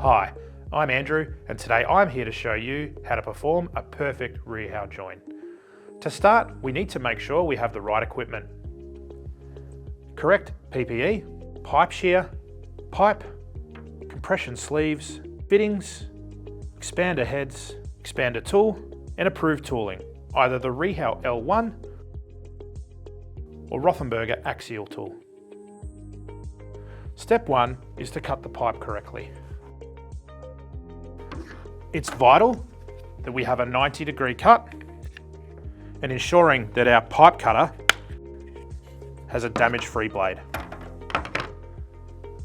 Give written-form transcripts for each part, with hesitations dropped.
Hi, I'm Andrew, and today I'm here to show you how to perform a perfect Rehau join. To start, we need to make sure we have the right equipment. Correct PPE, pipe shear, pipe, compression sleeves, fittings, expander heads, expander tool, and approved tooling, either the Rehau L1 or Rothenberger axial tool. Step 1 is to cut the pipe correctly. It's vital that we have a 90-degree cut and ensuring that our pipe cutter has a damage-free blade.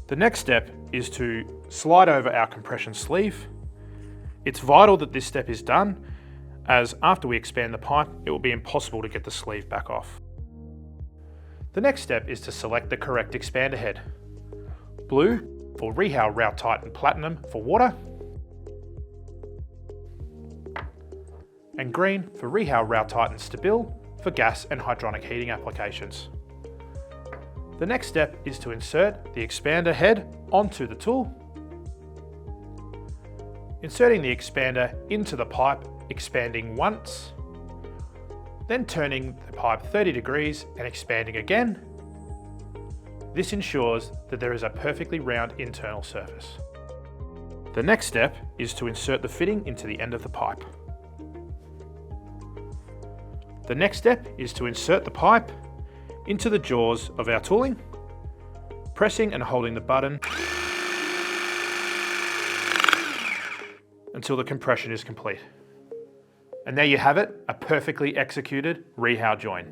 The next step is to slide over our compression sleeve. It's vital that this step is done, as after we expand the pipe, it will be impossible to get the sleeve back off. The next step is to select the correct expander head. Blue for Rehau RAUTITAN Platinum for water, and green for Rehau RAUTITAN Stabil for gas and hydronic heating applications. The next step is to insert the expander head onto the tool, inserting the expander into the pipe, expanding once, then turning the pipe 30 degrees and expanding again. This ensures that there is a perfectly round internal surface. The next step is to insert the fitting into the end of the pipe. The next step is to insert the pipe into the jaws of our tooling, pressing and holding the button until the compression is complete. And there you have it, a perfectly executed Rehau join.